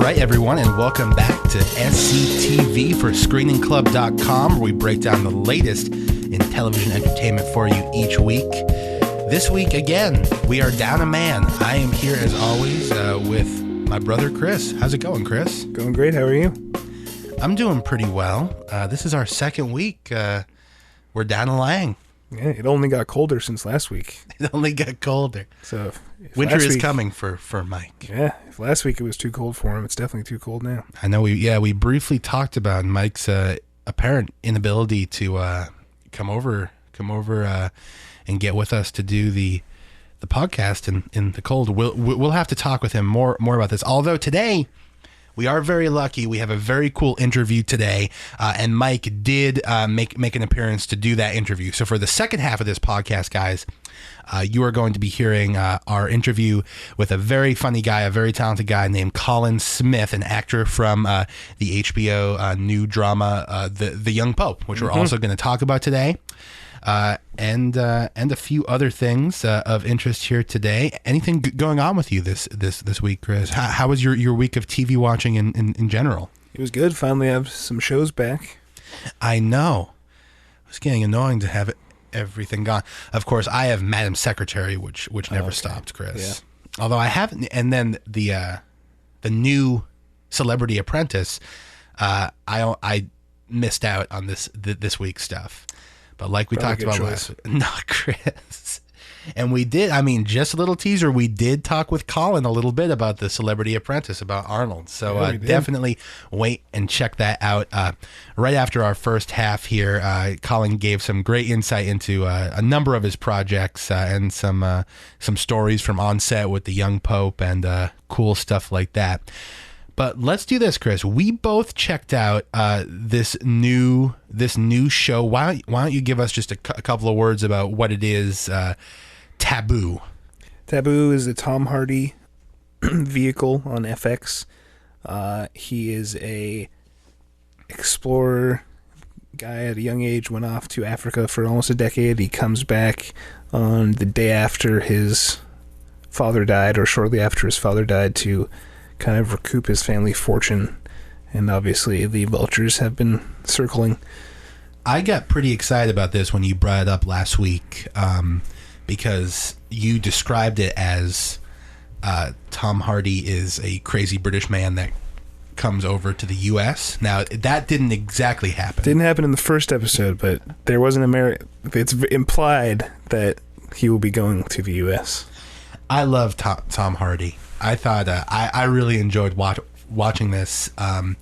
right, everyone, and welcome back to SCTV for ScreeningClub.com, where we break down the latest in television entertainment for you each week. This week, again, we are down a man. I am here, as always, with my brother, Chris. How's it going, Chris? Going great. How are you? I'm doing pretty well. This is our second week. We're down a lang. Yeah, it only got colder since last week. It only got colder. So if winter is coming for Mike. Yeah, if last week it was too cold for him, it's definitely too cold now. I know. We briefly talked about Mike's apparent inability to come over and get with us to do the podcast in the cold. We'll have to talk with him more about this. Although today, we are very lucky. We have a very cool interview today, and Mike did make an appearance to do that interview. So for the second half of this podcast, guys, you are going to be hearing our interview with a very funny guy, a very talented guy named Collin Smith, an actor from the HBO new drama, The Young Pope, which we're also going to talk about today. And a few other things of interest here today. Anything going on with you this week, Chris? How was your week of TV watching in general? It was good. Finally have some shows back. I know. It was getting annoying to have everything gone. Of course, I have Madam Secretary, which never stopped, Chris. Yeah. Although I haven't. And then the new Celebrity Apprentice, I missed out on this week's stuff. But like we talked about last week, not Chris. And we did, just a little teaser, we did talk with Collin a little bit about the Celebrity Apprentice, about Arnold. So definitely wait and check that out. Right after our first half here, Collin gave some great insight into a number of his projects and some stories from on set with the young Pope and cool stuff like that. But let's do this, Chris. We both checked out this new show. Why don't you give us just a couple of words about what it is? Taboo. Taboo is a Tom Hardy vehicle on FX. He is a explorer guy at a young age. Went off to Africa for almost a decade. He comes back on the day after his father died, or shortly after his father died, to kind of recoup his family fortune, and obviously the vultures have been circling. I got pretty excited about this when you brought it up last week, because you described it as Tom Hardy is a crazy British man that comes over to the U.S. Now, that didn't exactly happen. Didn't happen in the first episode, but there was it's implied that he will be going to the U.S. I love Tom Hardy. I thought I really enjoyed watching this. And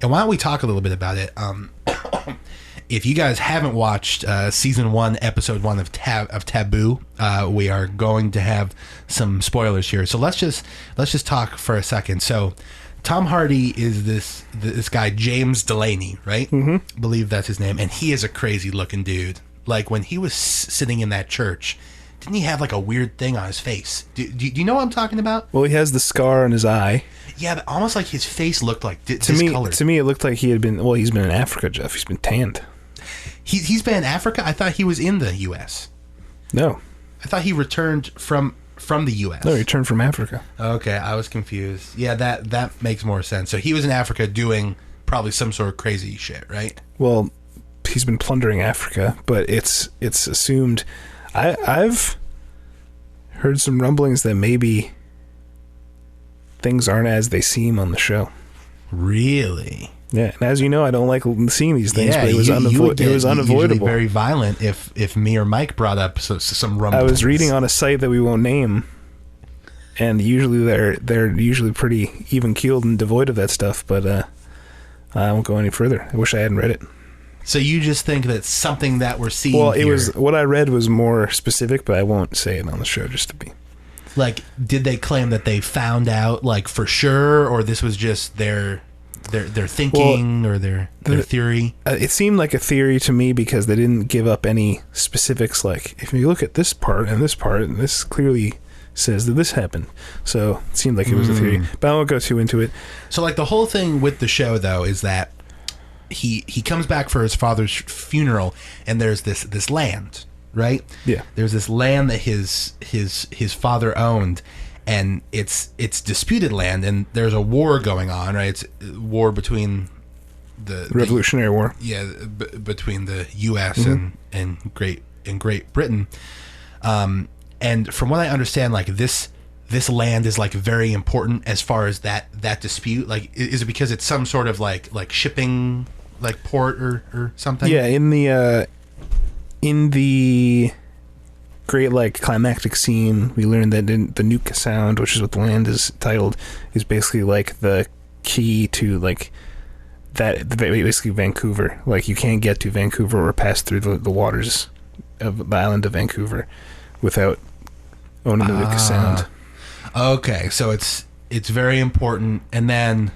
why don't we talk a little bit about it? If you guys haven't watched season 1, episode 1 of Taboo, we are going to have some spoilers here. So let's just talk for a second. So Tom Hardy is this guy James Delaney, right? Mm-hmm. I believe that's his name, and he is a crazy looking dude. Like when he was sitting in that church, didn't he have like a weird thing on his face? Do you know what I'm talking about? Well, he has the scar on his eye. Yeah, but almost like his face looked like discolored. To me, it looked like he had been. Well, he's been in Africa, Jeff. He's been tanned. He's been in Africa? I thought he was in the U.S. No. I thought he returned from the U.S. No, he returned from Africa. Okay, I was confused. Yeah, that makes more sense. So he was in Africa doing probably some sort of crazy shit, right? Well, he's been plundering Africa, but it's assumed. I've heard some rumblings that maybe things aren't as they seem on the show. Really? Yeah, and as you know, I don't like seeing these things, but it was it unavoidable. Very violent if me or Mike brought up some rumblings. I was reading on a site that we won't name, and usually they're usually pretty even keeled and devoid of that stuff. But I won't go any further. I wish I hadn't read it. So you just think that something that we're seeing Well, here, was what I read was more specific, but I won't say it on the show just to be. Like, did they claim that they found out, like, for sure, or this was just their thinking, or their theory? It seemed like a theory to me because they didn't give up any specifics. Like, if you look at this part, and this clearly says that this happened. So it seemed like it was a theory, but I won't go too into it. So, like, the whole thing with the show, though, is that he comes back for his father's funeral, and there's this land, right? Yeah. There's this land that his father owned, and it's disputed land, and there's a war going on, right? It's a war between the Revolutionary War. Yeah, between the U.S. and Great Britain. And from what I understand, like this land is like very important as far as that dispute. Like, is it because it's some sort of like shipping like port or something? Yeah, in the great like climactic scene, we learned that the Nuka Sound, which is what the land is titled, is basically like the key to like that, basically Vancouver. Like, you can't get to Vancouver or pass through the waters of the island of Vancouver without owning the Nuka Sound. Okay, so it's very important, and then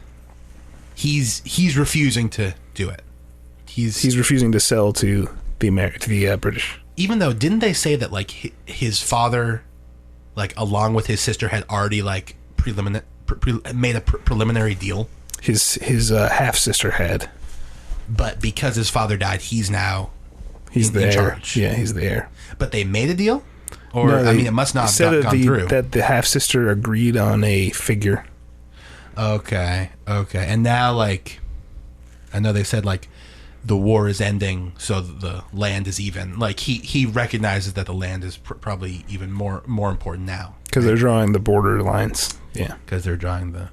he's refusing to do it. He's refusing to sell to the British. Even though, didn't they say that like his father, like along with his sister, had already like made a preliminary deal? His half sister had, but because his father died, he's now in heir. Charge. Yeah, he's the heir. But they made a deal, or no, I mean, it must not have gone through. That the half sister agreed on a figure. Okay, and now like, I know they said like the war is ending, so the land is even. Like he recognizes that the land is probably even more important now because they're drawing the border lines. Yeah, because they're drawing the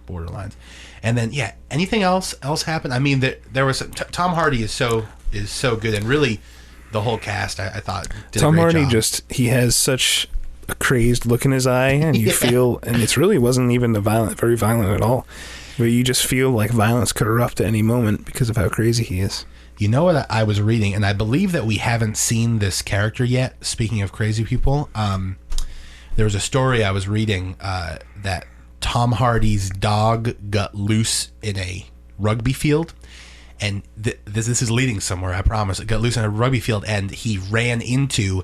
border lines. And then anything else happened? I mean, there was Tom Hardy is so good, and really the whole cast I thought did Tom a great Hardy job. he has such a crazed look in his eye, and you feel, and it really wasn't even very violent at all, but you just feel like violence could erupt at any moment because of how crazy he is. You know what I was reading, and I believe that we haven't seen this character yet. Speaking of crazy people, there was a story I was reading that Tom Hardy's dog got loose in a rugby field, and this is leading somewhere, I promise. It got loose in a rugby field, and he ran into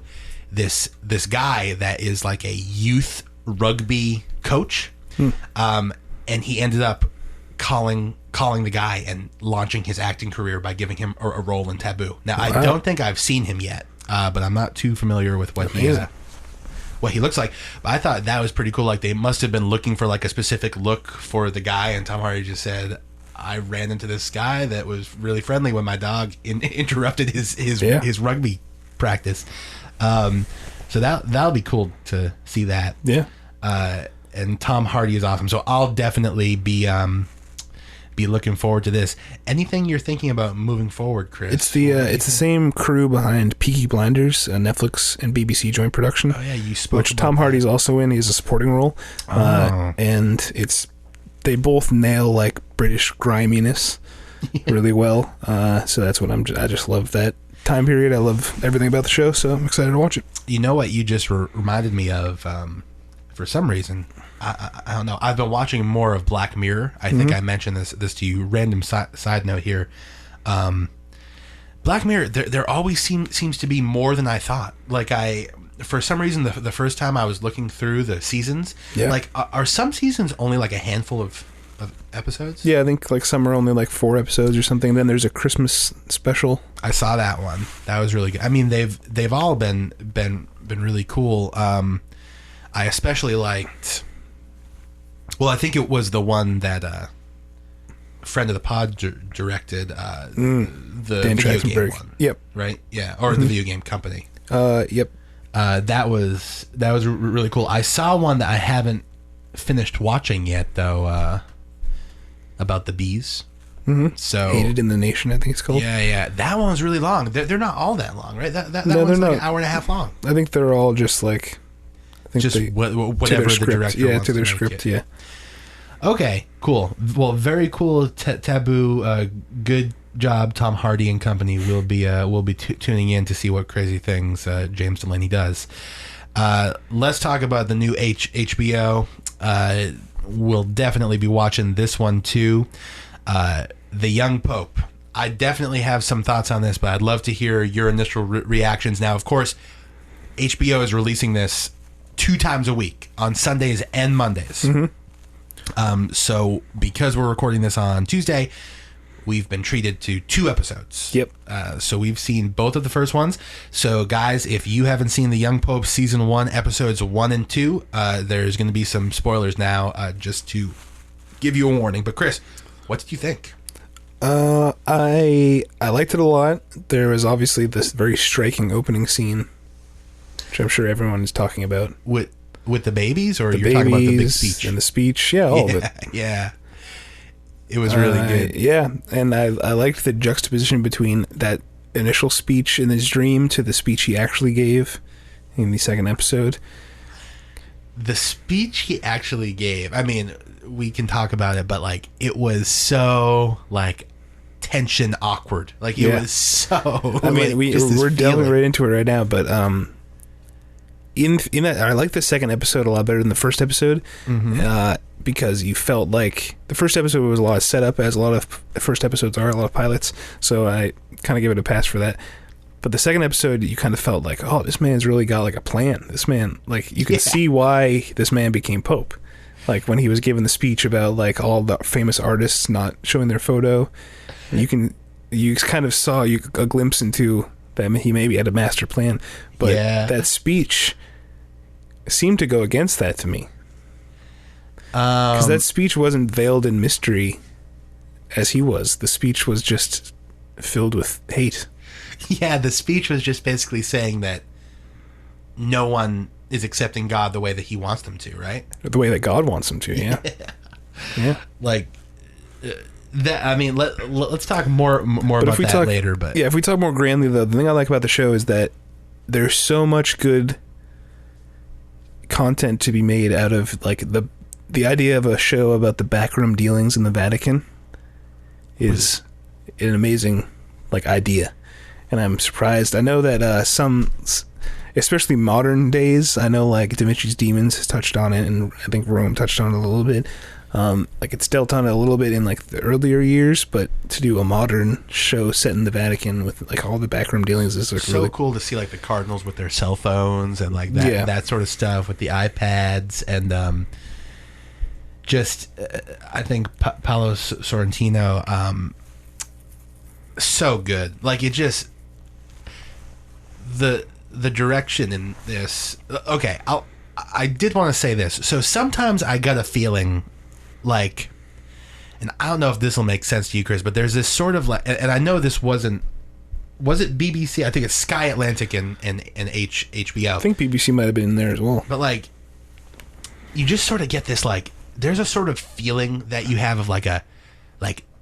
this guy that is like a youth rugby coach, and he ended up calling the guy and launching his acting career by giving him a role in Taboo. Now, I don't think I've seen him yet, but I'm not too familiar with what he looks like. But I thought that was pretty cool. Like, they must have been looking for like a specific look for the guy, and Tom Hardy just said, I ran into this guy that was really friendly when my dog interrupted his rugby practice. So that'll be cool to see that. Yeah. And Tom Hardy is awesome. So I'll definitely be looking forward to this. Anything you're thinking about moving forward, Chris? It's the same crew behind Peaky Blinders, a Netflix and BBC joint production. Oh yeah, you spoke. Which Tom Hardy's also in. He's a supporting role, and they both nail like British griminess really well. So that's what I just love that time period. I love everything about the show, so I'm excited to watch it. You know what you just reminded me of? For some reason, I don't know. I've been watching more of Black Mirror. I think I mentioned this to you. Random side note here. Black Mirror, there always seems to be more than I thought. Like, for some reason, the first time I was looking through the seasons, like, are some seasons only like a handful of episodes? Yeah, I think like some are only like 4 episodes or something. Then there's a Christmas special. I saw that one. That was really good. I mean, they've all been really cool. I especially liked. Well, I think it was the one that friend of the pod directed, the Dan video game one. Yep. Right. Yeah. Or the video game company. Yep. That was really cool. I saw one that I haven't finished watching yet, though. About the bees. So Hated in the Nation, I think it's called. Yeah. That one's really long. They're not all that long, right? That one's like an hour and a half long. I think they're all just like. Just whatever the director wants to their script. Yeah. Okay, cool. Well, very cool. Taboo. Good job, Tom Hardy and company. We'll be tuning in to see what crazy things James Delaney does. Let's talk about the new HBO. We'll definitely be watching this one too. The Young Pope. I definitely have some thoughts on this, but I'd love to hear your initial reactions. Now, of course, HBO is releasing this 2 times a week on Sundays and Mondays. So because we're recording this on Tuesday, we've been treated to 2 episodes. Yep. So we've seen both of the first ones. So guys, if you haven't seen The Young Pope season 1 episodes 1 and 2, there's going to be some spoilers now, just to give you a warning. But Chris, what did you think? I liked it a lot. There was obviously this very striking opening scene, which I'm sure everyone is talking about. With the babies, or you're talking about the big speech? And the speech, yeah, all of it. Yeah. It was really good. Yeah, and I liked the juxtaposition between that initial speech in his dream to the speech he actually gave in the second episode. The speech he actually gave, I mean, we can talk about it, but like it was so like tension awkward. Like it was so. I mean, we're delving right into it right now, but in that, I like the second episode a lot better than the first episode. Because you felt like the first episode was a lot of setup, as a lot of first episodes are, a lot of pilots. So I kind of give it a pass for that. But the second episode, you kind of felt like, oh, this man's really got like a plan. This man, like, you could see why this man became Pope. Like when he was giving the speech about like all the famous artists not showing their photo, you kind of saw a glimpse into that he maybe had a master plan. But that speech seemed to go against that to me. Because that speech wasn't veiled in mystery as he was. The speech was just filled with hate. Yeah, the speech was just basically saying that no one is accepting God the way that he wants them to, right? The way that God wants them to, yeah. Yeah. Like, that. I mean, let's talk more about that later. But yeah, if we talk more grandly, though, the thing I like about the show is that there's so much good content to be made out of, like, the idea of a show about the backroom dealings in the Vatican is an amazing, like, idea. And I'm surprised. I know that some, especially modern days, I know, like, Da Vinci's Demons has touched on it, and I think Rome touched on it a little bit. Like, it's dealt on it a little bit in, like, the earlier years, but to do a modern show set in the Vatican with, like, all the backroom dealings is, like, so really cool to see, like, the cardinals with their cell phones and, like, that sort of stuff with the iPads and, I think Paolo Sorrentino, so good. Like, it just, the direction in this. Okay, I did want to say this. So sometimes I got a feeling like, and I don't know if this will make sense to you, Chris, but there's this sort of like, and I know this was it BBC? I think it's Sky Atlantic and HBO. I think BBC might have been in there as well. But like, you just sort of get this, like, there's a sort of feeling that you have of like a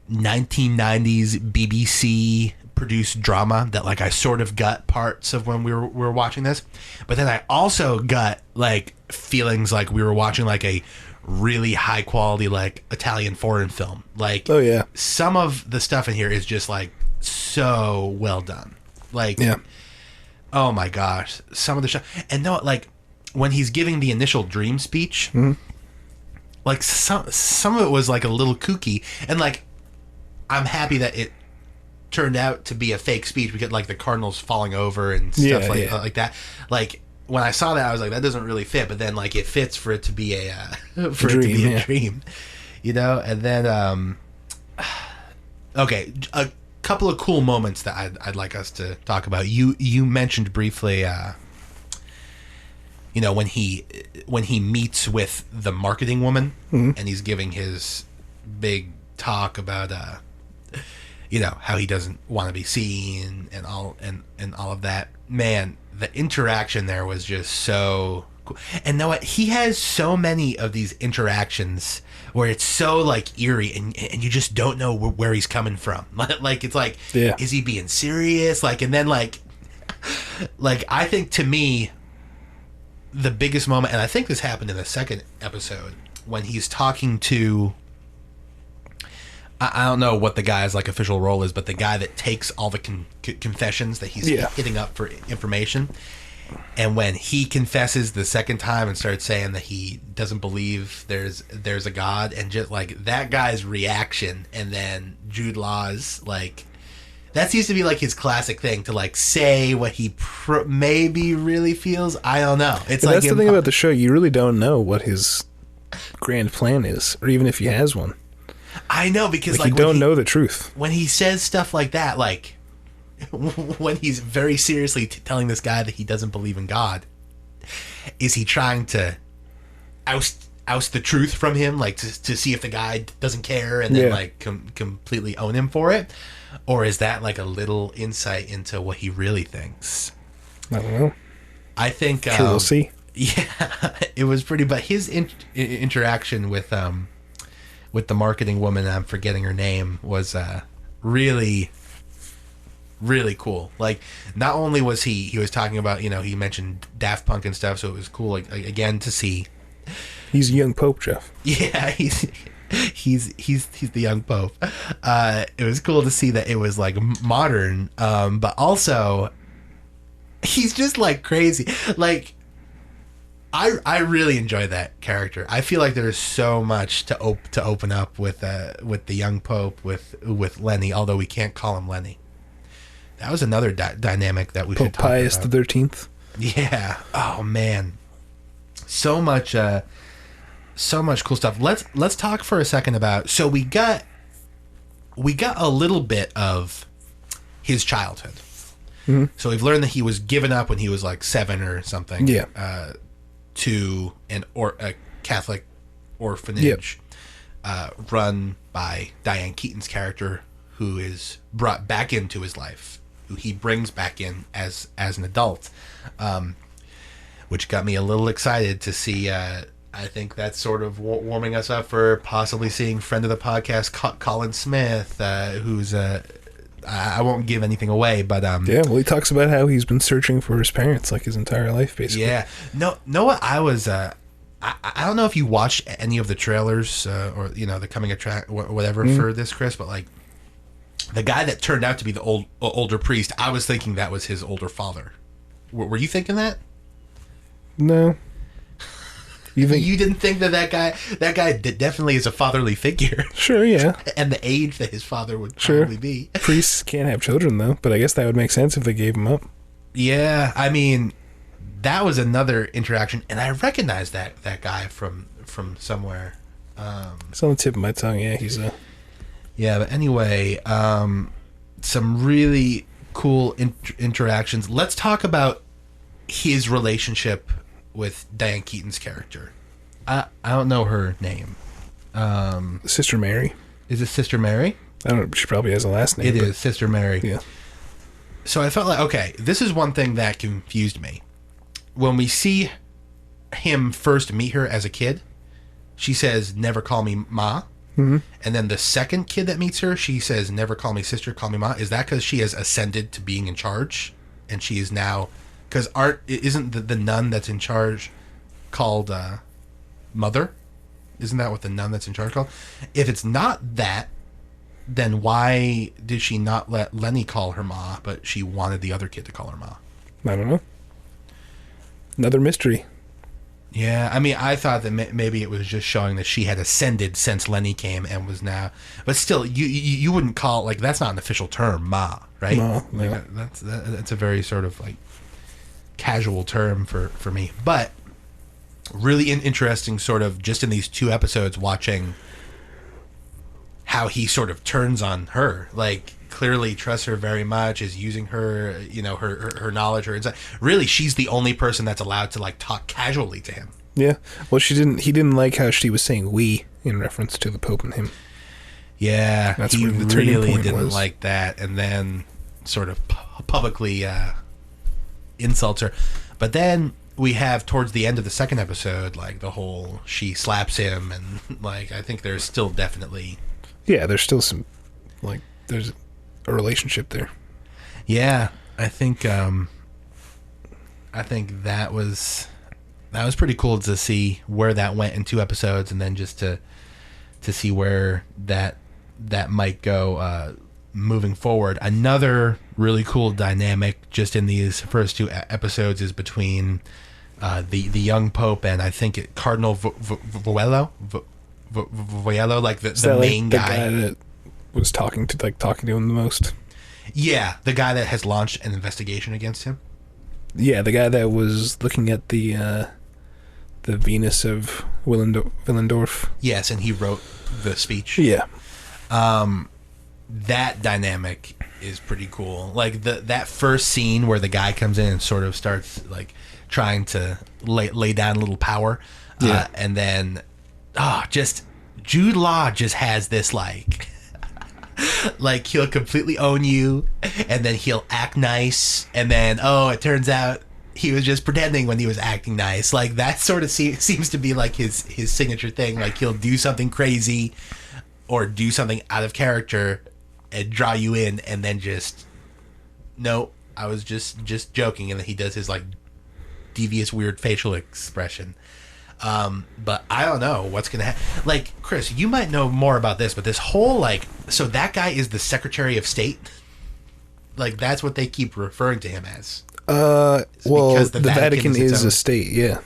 1990s BBC produced drama that, like, I sort of got parts of when we were watching this, but then I also got like feelings like we were watching like a really high quality, like, Italian foreign film. Like, oh yeah, some of the stuff in here is just like so well done. Like, oh my gosh, some of the stuff. And no, like, when he's giving the initial dream speech, like, some of it was like a little kooky, and like, I'm happy that it turned out to be a fake speech. We get like the cardinals falling over and stuff like that. Like, when I saw that, I was like, that doesn't really fit. But then, like, it fits for it to be a dream, you know. And then, okay, a couple of cool moments that I'd like us to talk about. You mentioned briefly, you know, when he meets with the marketing woman, and he's giving his big talk about you know, how he doesn't want to be seen and all of that. Man, the interaction there was just so cool. And know what? He has so many of these interactions where it's so, like, eerie, and you just don't know where he's coming from. Like, it's like, is he being serious? Like, and then like I think, to me, the biggest moment, and I think this happened in the second episode, when he's talking to, I don't know what the guy's, like, official role is, but the guy that takes all the confessions that he's hitting up for information. And when he confesses the second time and starts saying that he doesn't believe there's a God, and just, like, that guy's reaction, and then Jude Law's, like, that seems to be, like, his classic thing, to, like, say what he maybe really feels. I don't know. It's like, that's the thing about the show. You really don't know what his grand plan is, or even if he has one. I know, because like you don't know the truth when he says stuff like that, like when he's very seriously telling this guy that he doesn't believe in God. Is he trying to oust the truth from him, like to see if the guy doesn't care and then like completely own him for it? Or is that like a little insight into what he really thinks? I don't know. I think sure we'll see. Yeah, it was pretty. But his interaction with the marketing woman, I'm forgetting her name, was really, really cool. Like, not only was he was talking about, he mentioned Daft Punk and stuff, so it was cool, like again, to see. He's a young pope, Jeff. Yeah, he's the young pope. It was cool to see that it was like modern, but also he's just like crazy. Like, I really enjoy that character. I feel like there's so much to open up with the young pope with Lenny, although we can't call him Lenny. That was another dynamic that we should talk about. Pius the 13th. Yeah. Oh man. So much cool stuff. Let's talk for a second about. So we got a little bit of his childhood. Mm-hmm. So we've learned that he was given up when he was like 7 or something. Yeah. To a Catholic orphanage, run by Diane Keaton's character, who is brought back into his life, who he brings back in as an adult, which got me a little excited to see. I think that's sort of warming us up for possibly seeing friend of the podcast, Collin Smith, who's I won't give anything away, but well, he talks about how he's been searching for his parents like his entire life, basically. Yeah. No, what I was I don't know if you watched any of the trailers or the coming attract or whatever for this, Chris, but like the guy that turned out to be the older priest, I was thinking that was his older father. Were you thinking that? No. You didn't think that guy definitely is a fatherly figure? Sure, yeah. And the age that his father would probably be. Priests can't have children, though, but I guess that would make sense if they gave him up. Yeah, I mean, that was another interaction, and I recognized that guy from somewhere. It's on the tip of my tongue, yeah, he's a... Yeah, but anyway, some really cool interactions. Let's talk about his relationship with Diane Keaton's character. I don't know her name. Sister Mary. Is it Sister Mary? I don't know. She probably has a last name. It is Sister Mary. Yeah. So I felt like, okay, this is one thing that confused me. When we see him first meet her as a kid, she says, "Never call me Ma." Mm-hmm. And then the second kid that meets her, she says, "Never call me sister, call me Ma." Is that because she has ascended to being in charge? And she is now... Because isn't the nun that's in charge called Mother? Isn't that what the nun that's in charge called? If it's not that, then why did she not let Lenny call her Ma, but she wanted the other kid to call her Ma? I don't know. Another mystery. Yeah, I mean, I thought that maybe it was just showing that she had ascended since Lenny came and was now... But still, you wouldn't call... Like, that's not an official term, Ma, right? No. Like, that's a very sort of, like, casual term for me. But really interesting sort of just in these 2 episodes watching how he sort of turns on her. Like, clearly trusts her very much, is using her, her knowledge, her insight. Really, she's the only person that's allowed to, like, talk casually to him. Yeah. Well, he didn't like how she was saying "we" in reference to the Pope and him. Yeah, that's he where the turning really point didn't was. like that, and then sort of publicly insults her. But then we have towards the end of the second episode, like, the whole she slaps him, and, like, I think there's still definitely... Yeah, there's still some, like, there's a relationship there. Yeah, I think that was pretty cool to see where that went in 2 episodes, and then just to see where that might go moving forward. Another really cool dynamic just in these first 2 episodes is between the young Pope and I think Cardinal Voello, like the main guy that was talking to him the most. Yeah, the guy that has launched an investigation against him. Yeah, the guy that was looking at the Venus of Willendorf. Yes, and he wrote the speech. Yeah. That dynamic is pretty cool. Like that first scene where the guy comes in and sort of starts like trying to lay down a little power, and then just Jude Law just has this like like he'll completely own you, and then he'll act nice, and then it turns out he was just pretending when he was acting nice. Like that sort of seems to be like his signature thing. Like he'll do something crazy or do something out of character and draw you in, and then just no, I was just joking, and then he does his like devious weird facial expression. But I don't know what's gonna happen. Like, Chris, you might know more about this, but this whole like, so that guy is the Secretary of State. Like that's what they keep referring to him as. Well, the Vatican is a state, yeah.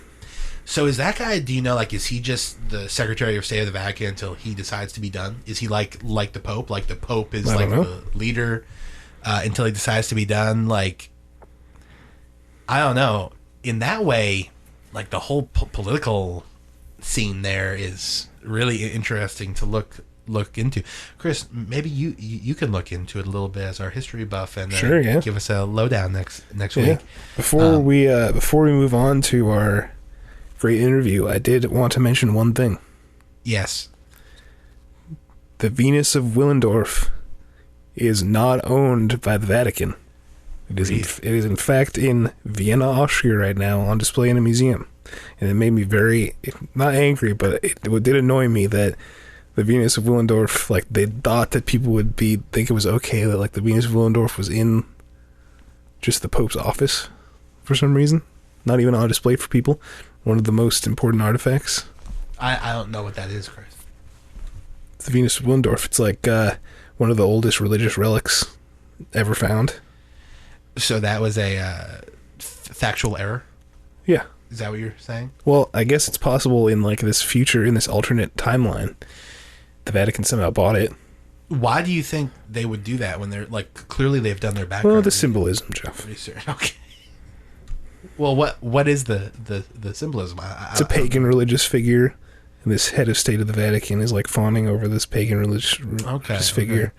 So is that guy, do you know, like, is he just the Secretary of State of the Vatican until he decides to be done? Is he like the Pope? Like the Pope is like the leader until he decides to be done? Like, I don't know. In that way, like the whole political scene there is really interesting to look into. Chris, maybe you can look into it a little bit as our history buff and give us a lowdown next week. Before we move on to our great interview, I did want to mention one thing. Yes. The Venus of Willendorf is not owned by the Vatican. It is in fact in Vienna, Austria right now on display in a museum. And it made me very, not angry, but it did annoy me that the Venus of Willendorf, like they thought that people would think it was okay that like the Venus of Willendorf was in just the Pope's office for some reason. Not even on display for people. One of the most important artifacts. I don't know what that is, Chris. It's the Venus of Willendorf. It's like one of the oldest religious relics ever found. So that was a factual error? Yeah. Is that what you're saying? Well, I guess it's possible in like this future, in this alternate timeline, the Vatican somehow bought it. Why do you think they would do that when they're like clearly they've done their background? Well, the symbolism, Jeff. Research. Okay. Well, what is the symbolism? It's a pagan religious figure, and this head of state of the Vatican is like fawning over this pagan religious figure.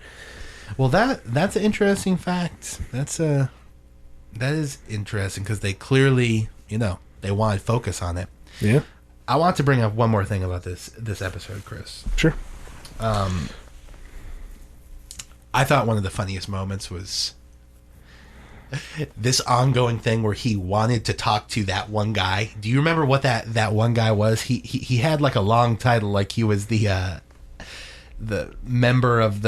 Well, that's an interesting fact. That is interesting because they clearly, they want to focus on it. Yeah. I want to bring up one more thing about this episode, Chris. Sure. I thought one of the funniest moments was this ongoing thing where he wanted to talk to that one guy. Do you remember what that one guy was? He had like a long title, like he was the member of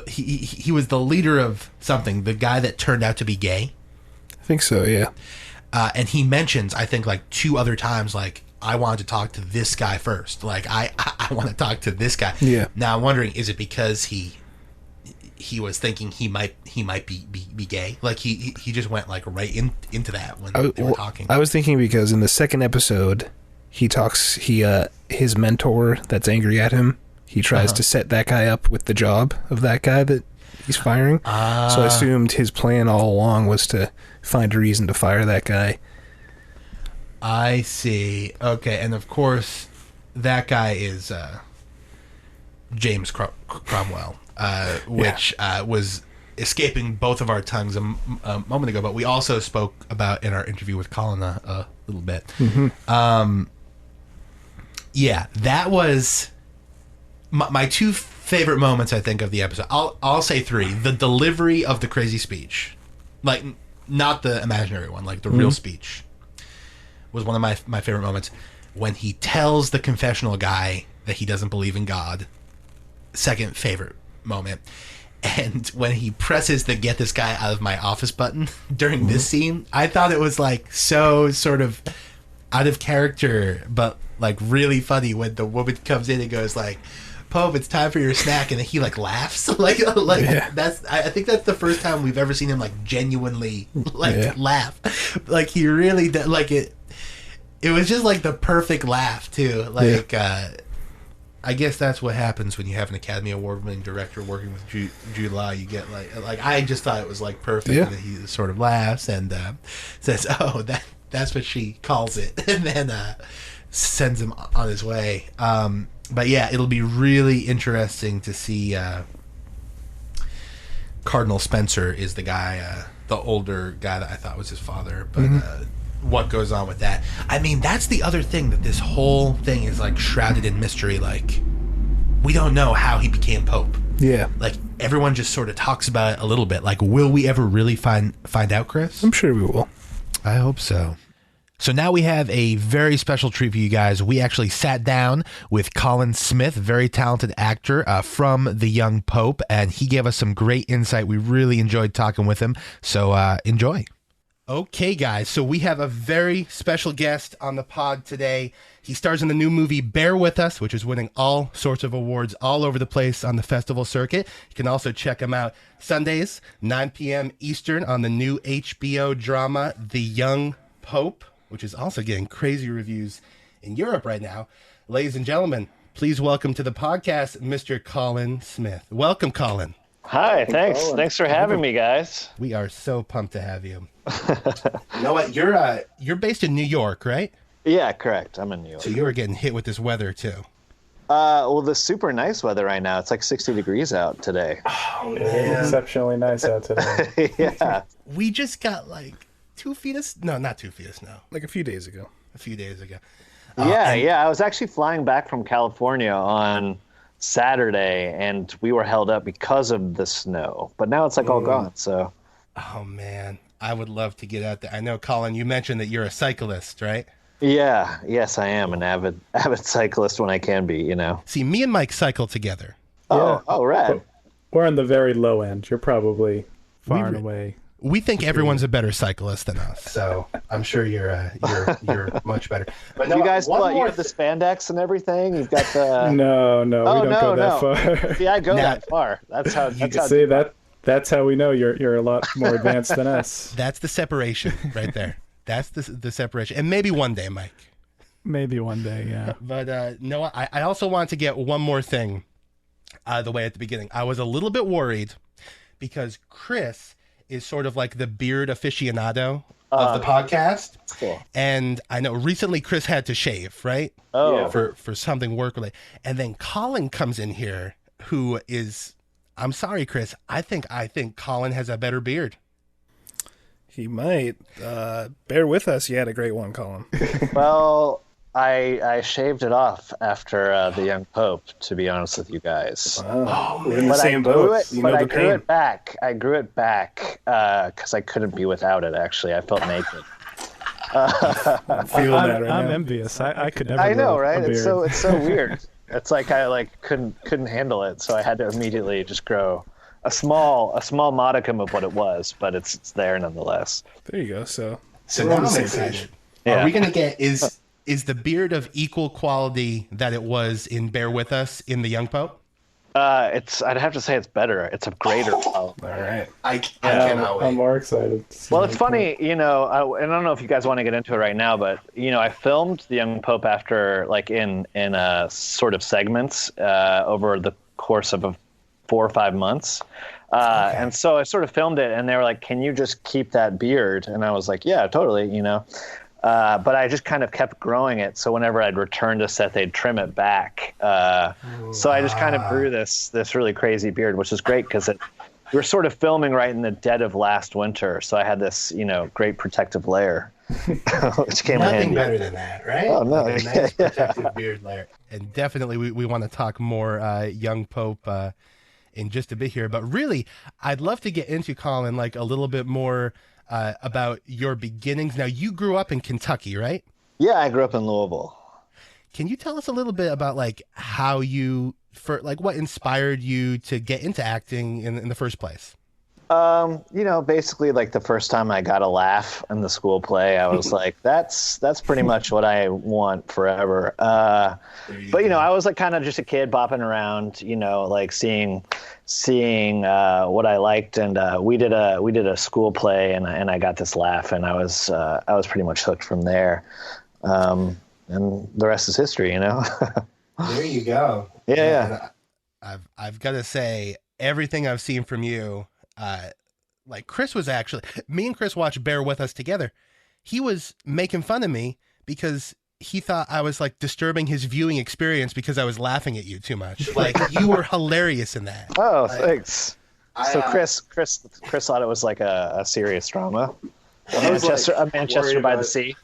he was the leader of something, the guy that turned out to be gay. I think so, yeah. And he mentions, I think, like 2 other times, like, I wanted to talk to this guy first. Like, I want to talk to this guy. Yeah. Now, I'm wondering, is it because he was thinking he might be gay? Like, he just went, like, right into that when they were talking. I was thinking because in the second episode, his mentor that's angry at him, he tries to set that guy up with the job of that guy that he's firing. So I assumed his plan all along was to find a reason to fire that guy. I see. Okay, and of course, that guy is James Cromwell, which was escaping both of our tongues a moment ago, but we also spoke about in our interview with Collin a little bit. Mm-hmm. Yeah, that was my 2 favorite moments, I think, of the episode. I'll say 3. The delivery of the crazy speech, like not the imaginary one, like the real speech, was one of my favorite moments. When he tells the confessional guy that he doesn't believe in God, second favorite moment. And when he presses the "get this guy out of my office" button during this scene, I thought it was like so sort of out of character, but like really funny when the woman comes in and goes like, "Pope, it's time for your snack," and then he like laughs. like that's I think that's the first time we've ever seen him like genuinely laugh. Like he really did, like it was just like the perfect laugh too. Like I guess that's what happens when you have an Academy Award winning director working with Jude Law. You get like I just thought it was like perfect that he sort of laughs and says, "Oh, that's what she calls it," and then sends him on his way. But yeah, it'll be really interesting to see. Cardinal Spencer is the guy, the older guy that I thought was his father, but what goes on with that? I mean, that's the other thing, that this whole thing is like shrouded in mystery. Like, we don't know how he became Pope. Yeah. Like, everyone just sort of talks about it a little bit. Like, will we ever really find out, Chris? I'm sure we will. I hope so. So now we have a very special treat for you guys. We actually sat down with Collin Smith, very talented actor from The Young Pope, and he gave us some great insight. We really enjoyed talking with him. So enjoy. Okay, guys. So we have a very special guest on the pod today. He stars in the new movie Bear With Us, which is winning all sorts of awards all over the place on the festival circuit. You can also check him out Sundays, 9 p.m. Eastern on the new HBO drama The Young Pope, which is also getting crazy reviews in Europe right now. Ladies and gentlemen, please welcome to the podcast, Mr. Collin Smith. Welcome, Collin. Hi, thanks. Thanks for having me, guys. We are so pumped to have you. You know what? You're based in New York, right? Yeah, correct. I'm in New York. So you were getting hit with this weather too. Well, the super nice weather right now. It's like 60 degrees out today. Oh, It's exceptionally nice out today. Yeah. We just got like 2 feet of no, not 2 feet of snow. Like a few days ago. A few days ago. Yeah. I was actually flying back from California on Saturday, and we were held up because of the snow. But now it's like all gone. So. Oh man, I would love to get out there. I know, Collin, you mentioned that you're a cyclist, right? Yeah. Yes, I am an avid cyclist when I can be. You know. See, me and Mike cycle together. Oh, rad. We're on the very low end. You're probably far and away. We think everyone's a better cyclist than us, so I'm sure you're much better. But no, you guys, you have the spandex and everything. You've got the No, we don't go that far. See, I go that far. That's how. See that. That's how we know you're a lot more advanced than us. That's the separation right there. That's the separation, and maybe one day, Mike. Maybe one day, yeah. But no, I also want to get one more thing out of the way at the beginning. I was a little bit worried because Chris is sort of like the beard aficionado of the podcast. Cool. And I know recently Chris had to shave, right? Oh. For something work related. And then Collin comes in here, who is, I'm sorry, Chris, I think Collin has a better beard. He might. Bear with us. You had a great one, Collin. Well, I shaved it off after The Young Pope, to be honest with you guys. We're in the same boat. I grew it back. I grew it back because I couldn't be without it, actually. I felt naked. I'm feeling that right I'm now. envious. I could never. I know, grow right? a beard. It's so weird. It's like I couldn't handle it, so I had to immediately just grow a small modicum of what it was, but it's there nonetheless. There you go. So now I'm excited. Yeah. Are we going to get, is the beard of equal quality that it was in Bear With Us in The Young Pope? I'd have to say it's better. It's a greater quality. all right. I cannot wait. I'm more excited. Well, it's funny, and I don't know if you guys want to get into it right now, but I filmed The Young Pope after in sort of segments over the course of 4 or 5 months. And so I sort of filmed it, and they were like, "Can you just keep that beard?" And I was like, "Yeah, totally," But I just kind of kept growing it. So whenever I'd return to set, they'd trim it back. So I just kind of grew this really crazy beard, which is great because we were sort of filming right in the dead of last winter. So I had this, great protective layer, which came in handy. Nothing better than that, right? Oh, no. Like a nice protective beard layer. And definitely we want to talk more Young Pope in just a bit here. But really, I'd love to get into, Collin, like a little bit more about your beginnings. Now, you grew up in Kentucky, right? Yeah, I grew up in Louisville. Can you tell us a little bit about how what inspired you to get into acting in the first place? Basically the first time I got a laugh in the school play, I was like, that's pretty much what I want forever. But I was kind of just a kid bopping around, seeing what I liked, and we did a school play, and I got this laugh, and I was pretty much hooked from there. And the rest is history, There you go. Yeah. I've got to say, everything I've seen from you, Chris was me and Chris watched Bear With Us together. He was making fun of me because he thought I was like disturbing his viewing experience because I was laughing at you too much. Like you were hilarious in that. Oh, thanks. So Chris thought it was like a serious drama. Manchester by the Sea.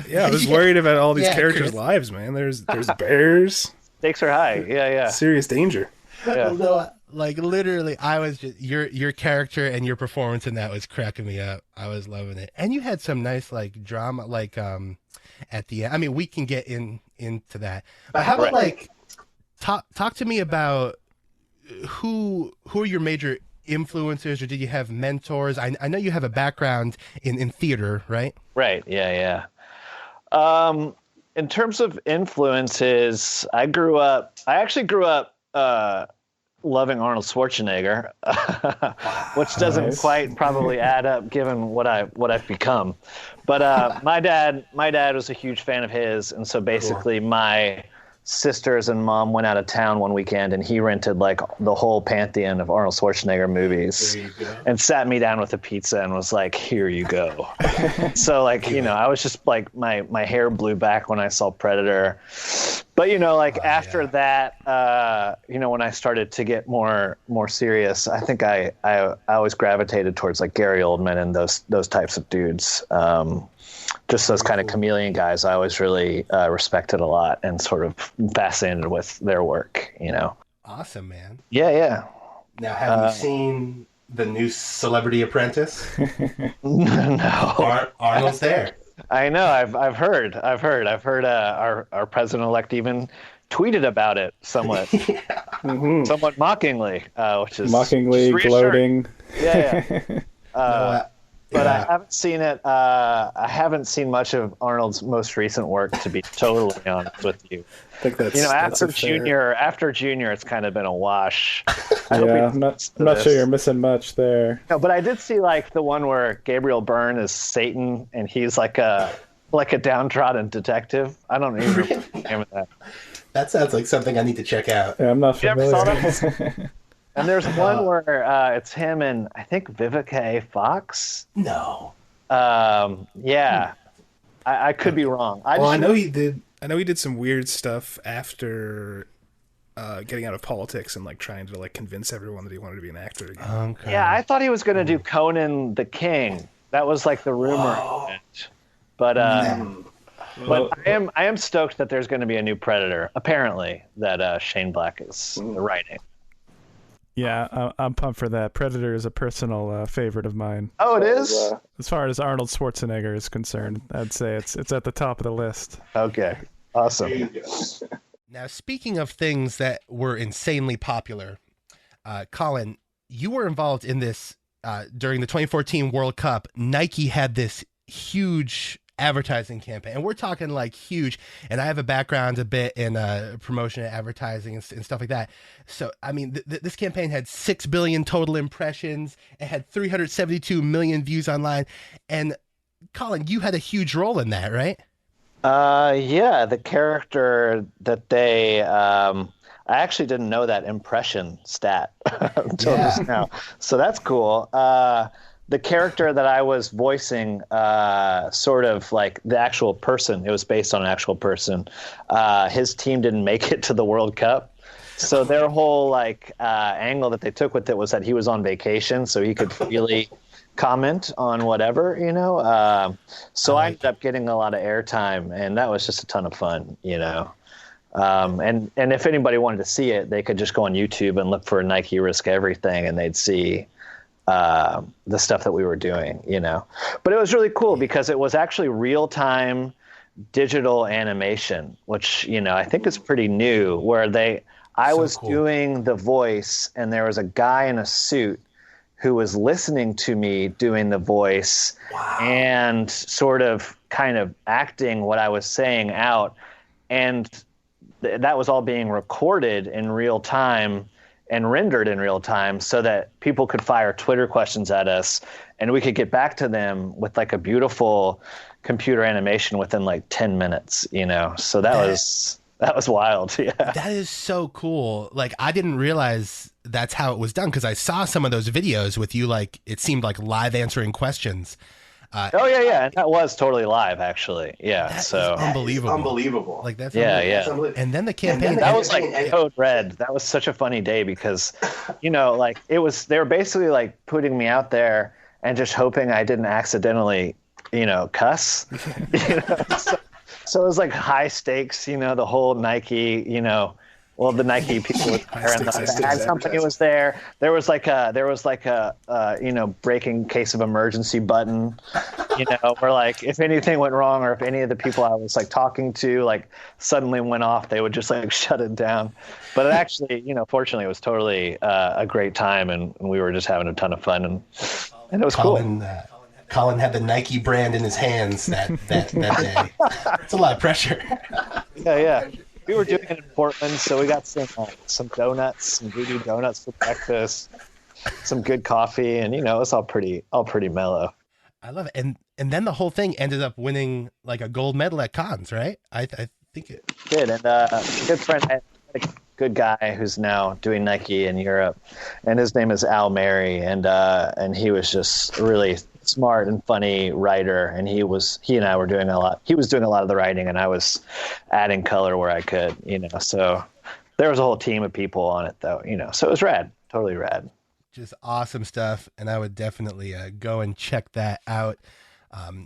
Yeah, I was worried about all these characters' lives, man. There's bears. Stakes are high. Yeah. Serious danger. Yeah. No, like literally, I was just your character and your performance in that was cracking me up. I was loving it, and you had some nice like drama, like at the end. I mean, we can get into that, but how about like talk to me about who are your major influencers, or did you have mentors? I know you have a background in theater, right? Right. Yeah. In terms of influences, I actually grew up loving Arnold Schwarzenegger, which doesn't quite probably add up given what I've become. But my dad was a huge fan of his, and so basically my sisters and mom went out of town one weekend, and he rented like the whole pantheon of Arnold Schwarzenegger movies and sat me down with a pizza and was like, here you go. So like, I was just like, my hair blew back when I saw Predator. But, like after that, when I started to get more serious, I think I always gravitated towards like Gary Oldman and those types of dudes. Just those kind of chameleon guys I always really respected a lot and sort of fascinated with their work, Awesome, man. Yeah. Now, have you seen the new Celebrity Apprentice? No. Arnold's there. I know. I've heard. Our president-elect even tweeted about it somewhat, somewhat mockingly, which is mockingly gloating. Yeah. But I haven't seen it. I haven't seen much of Arnold's most recent work, to be totally honest with you. I think that's after Junior, it's kind of been a wash. I'm not sure you're missing much there. No, but I did see like the one where Gabriel Byrne is Satan, and he's like a downtrodden detective. I don't even remember the name of that. That sounds like something I need to check out. Yeah, I'm not familiar. You ever saw that? And there's one where it's him and I think Vivica A. Fox. No. Yeah. I could be wrong. I know he did. I know he did some weird stuff after getting out of politics and like trying to like convince everyone that he wanted to be an actor again. Okay. Yeah, I thought he was going to do Conan the King. That was like the rumor of it. But I am stoked that there's going to be a new Predator. Apparently, that Shane Black is writing. Yeah, I'm pumped for that. Predator is a personal favorite of mine. Oh, it is? As far as Arnold Schwarzenegger is concerned, I'd say it's at the top of the list. Okay, awesome. Now, speaking of things that were insanely popular, Collin, you were involved in this during the 2014 World Cup. Nike had this huge advertising campaign, and we're talking like huge, and I have a background a bit in promotion and advertising and stuff like that. So I mean this campaign had 6 billion total impressions. It had 372 million views online, and Collin, you had a huge role in that, right? Yeah, the character that they I actually didn't know that impression stat until just now, so that's cool. The character that I was voicing, sort of like the actual person, it was based on an actual person. His team didn't make it to the World Cup. So their whole like angle that they took with it was that he was on vacation, so he could freely comment on whatever, So I ended up getting a lot of airtime, and that was just a ton of fun, And if anybody wanted to see it, they could just go on YouTube and look for Nike Risk Everything, and they'd see the stuff that we were doing, But it was really cool because it was actually real-time digital animation, which, I think is pretty new, where I was doing the voice, and there was a guy in a suit who was listening to me doing the voice and sort of kind of acting what I was saying out. And that was all being recorded in real time and rendered in real time so that people could fire Twitter questions at us and we could get back to them with like a beautiful computer animation within like 10 minutes, So that was wild. Yeah. That is so cool. Like, I didn't realize that's how it was done, because I saw some of those videos with you, like, it seemed like live answering questions. Oh yeah, and that was totally live, actually. Yeah, That so is unbelievable. Unbelievable. Like that's Yeah, unbelievable. yeah. And then the campaign. that was like code red. That was such a funny day because, like it was. They were basically like putting me out there and just hoping I didn't accidentally, cuss. So it was like high stakes. The whole Nike. Well, the Nike people were there, and the ad company was there. There was like a breaking case of emergency button, where like if anything went wrong or if any of the people I was like talking to like suddenly went off, they would just like shut it down. But it actually, fortunately, it was totally a great time, and we were just having a ton of fun, and it was cool. Collin had the Nike brand in his hands that day. It's a lot of pressure. Yeah. We were doing it in Portland, so we got some donuts, some voodoo donuts for breakfast, some good coffee, and it was all pretty mellow. I love it, and then the whole thing ended up winning like a gold medal at cons, right? I think it did, and a good friend, I had a good guy who's now doing Nike in Europe, and his name is Al Mary, and he was just really smart and funny writer, and he and I were doing a lot. He was doing a lot of the writing, and I was adding color where I could, so there was a whole team of people on it though, so it was rad, totally rad. Just awesome stuff, and I would definitely go and check that out.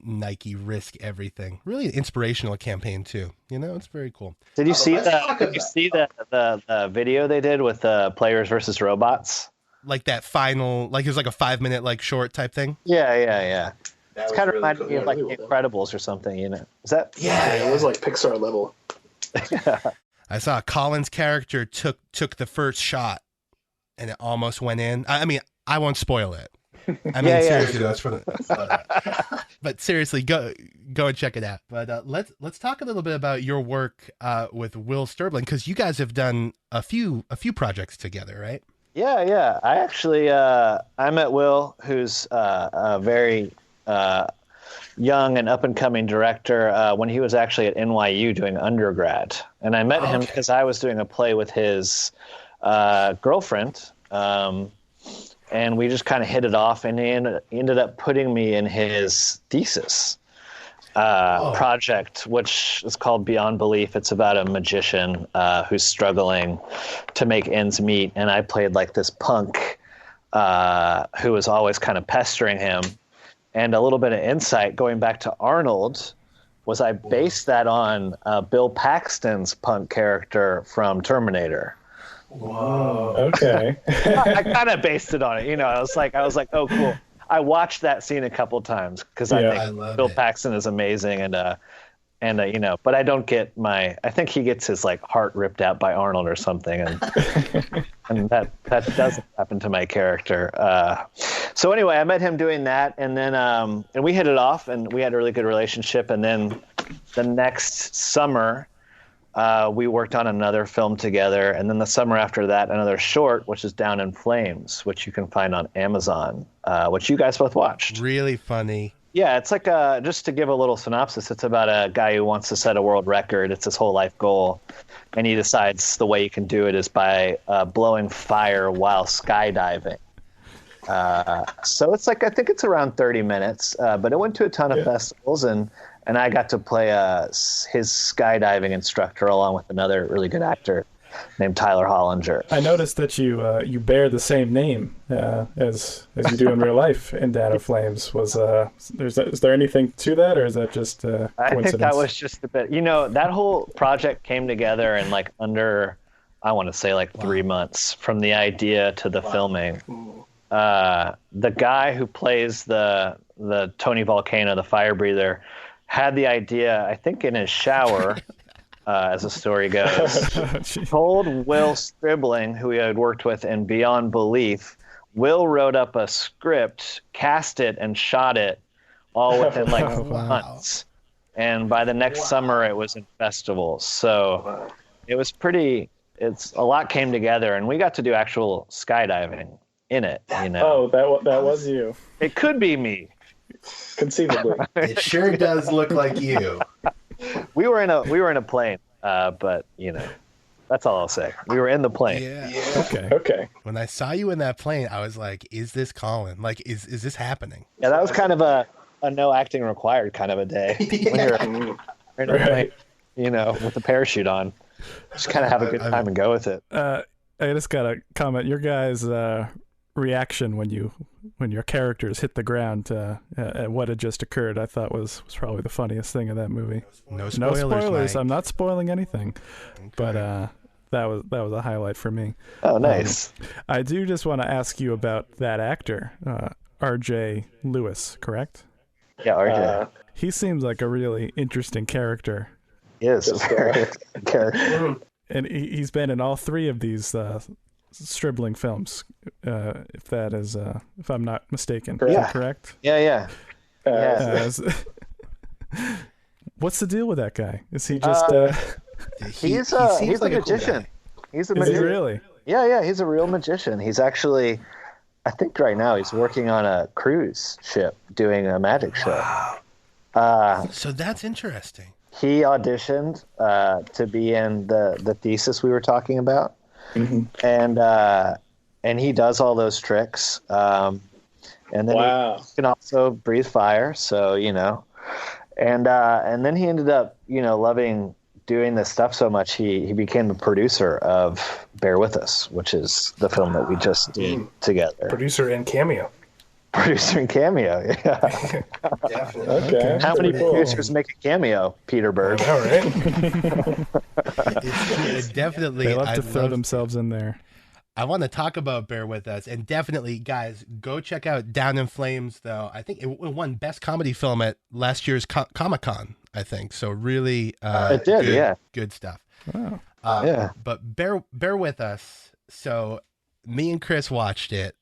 Nike Risk Everything, really an inspirational campaign too. It's very cool. Did you see the video they did with Players versus Robots? Like that final, like it was like a 5-minute like short type thing. Yeah. It's kind of reminded me of like The Incredibles or something, Is that? Yeah, it was like Pixar level. I saw Collin's character took the first shot, and it almost went in. I mean, I won't spoil it. Seriously, that's for the. But seriously, go and check it out. But let's talk a little bit about your work with Will Sterblin, because you guys have done a few projects together, right? Yeah. I actually I met Will, who's a very young and up and coming director, when he was actually at NYU doing undergrad, and I met him because I was doing a play with his girlfriend, and we just kind of hit it off, and he ended up putting me in his thesis project, which is called Beyond Belief. It's about a magician who's struggling to make ends meet, and I played like this punk who was always kind of pestering him. And a little bit of insight going back to Arnold was I based that on Bill Paxton's punk character from Terminator. Whoa. Okay. I kind of based it on it. I was like, oh, cool. I watched that scene a couple times because I think Bill Paxton is amazing, and but I don't get I think he gets his like heart ripped out by Arnold or something, and that doesn't happen to my character. So anyway, I met him doing that, and then and we hit it off, and we had a really good relationship, and then the next summer we worked on another film together, and then the summer after that, another short, which is Down in Flames, which you can find on Amazon, which you guys both watched. Really funny. Yeah, it's like just to give a little synopsis, it's about a guy who wants to set a world record. It's his whole life goal, and he decides the way you can do it is by blowing fire while skydiving. So it's like, I think it's around 30 minutes, but it went to a ton of festivals, and I got to play his skydiving instructor along with another really good actor named Tyler Hollinger. I noticed that you bear the same name as you do in real life in Down in Flames. Is there anything to that, or is that just coincidence? I think that was just a bit. That whole project came together in like under, I want to say like 3 months from the idea to the filming. The guy who plays the Tony Volcano, the fire breather, had the idea, I think, in his shower. As the story goes, told Will Stribling, who he had worked with in Beyond Belief. Will wrote up a script, cast it, and shot it all within like months. And by the next summer, it was in festivals. So it was a lot came together, and we got to do actual skydiving in it. Oh, that was you. It could be me. Conceivably. It sure does look like you. We were in a plane, but that's all I'll say. We were in the plane. Yeah. Okay. When I saw you in that plane, I was like, "Is this Collin? Like, is this happening?" Yeah, that was kind of a no acting required kind of a day. When you're Right. with the parachute on. Just kind of have a good time and go with it. I just got to comment. Your guys' reaction when your characters hit the ground at what had just occurred, I thought was probably the funniest thing in that movie. No spoilers. I'm not spoiling anything, but that was a highlight for me. Oh, nice. I do just want to ask you about that actor, R.J. Lewis, correct? Yeah, RJ. He seems like a really interesting character. He is a very interesting character. And he's been in all three of these Stribling films, if I'm not mistaken. Is that correct? Yeah. What's the deal with that guy? Is he just... he's a magician. He's a magician. Is he really? Yeah, he's a real magician. He's actually, I think right now he's working on a cruise ship doing a magic show. So that's interesting. He auditioned to be in the thesis we were talking about, and he does all those tricks. And then he can also breathe fire. So and then he ended up loving doing this stuff so much he became the producer of Bear With Us, which is the film that we just did together. Producer and cameo. Producer and cameo, yeah. Definitely. Okay. How many producers make a cameo, Peter Berg? All right. It's definitely. They love to throw themselves in there. I want to talk about Bear With Us, and definitely, guys, go check out Down in Flames. Though I think it won Best Comedy Film at last year's Comic-Con. I think so. Really, it did, good stuff. Wow. Yeah. But Bear With Us. So me and Chris watched it.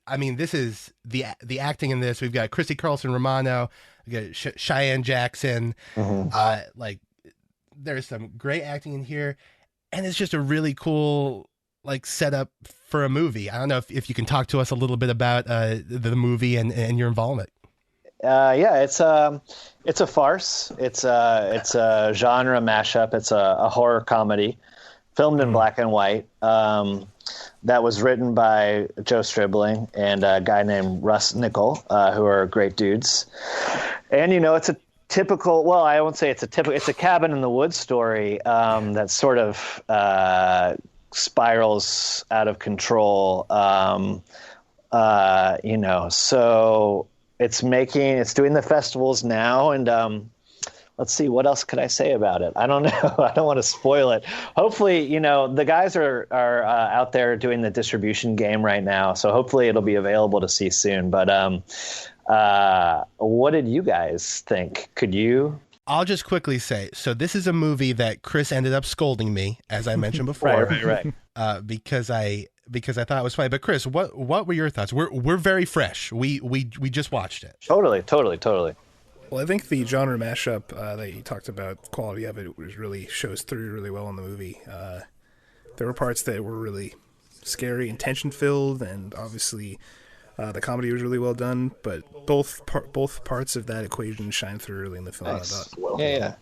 I mean, this is the acting in this. We've got Christy Carlson Romano, we got Cheyenne Jackson. Like, there's some great acting in here, and it's just a really cool setup for a movie. I don't know if you can talk to us a little bit about the movie and your involvement. Yeah, it's a farce. It's a genre mashup. It's a horror comedy, filmed in black and white. That was written by Joe Stribling and a guy named Russ Nickel, who are great dudes. And it's a typical. Well, I won't say it's a typical. It's a cabin in the woods story that sort of spirals out of control. So it's doing the festivals now, and let's see, what else could I say about it? I don't know. I don't want to spoil it. Hopefully, the guys are out there doing the distribution game right now, so hopefully it'll be available to see soon. But what did you guys think? Could you? I'll just quickly say, so this is a movie that Chris ended up scolding me, as I mentioned before, right. because I thought it was funny. But Chris, what were your thoughts? We're very fresh. We just watched it. Totally. Well, I think the genre mashup that you talked about, the quality of it really shows through really well in the movie. There were parts that were really scary and tension-filled, and obviously the comedy was really well done, but both parts of that equation shine through really in the film. Nice. I thought. Yeah.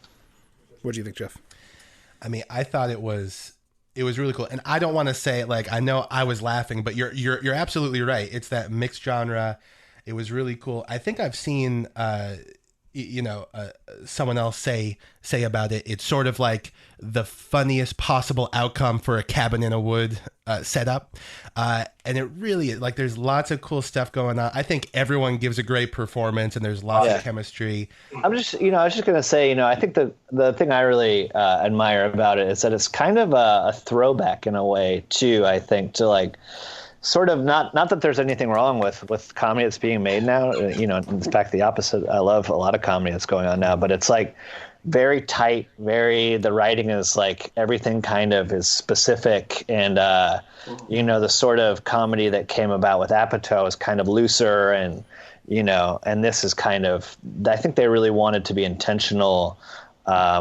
What do you think, Jeff? I mean, I thought it was really cool, and I don't want to say I know I was laughing, but you're absolutely right. It's that mixed genre. It was really cool. I think I've seen someone else say about it. It's sort of like the funniest possible outcome for a cabin in a wood setup, and it really there's lots of cool stuff going on. I think everyone gives a great performance, and there's lots of chemistry. I was just gonna say, I think the thing I really admire about it is that it's kind of a throwback in a way too. I think to sort of not that there's anything wrong with comedy that's being made now. In fact, the opposite. I love a lot of comedy that's going on now, but it's very tight. The writing is everything kind of is specific, and the sort of comedy that came about with Apatow is kind of looser, and and this is kind of. I think they really wanted to be intentional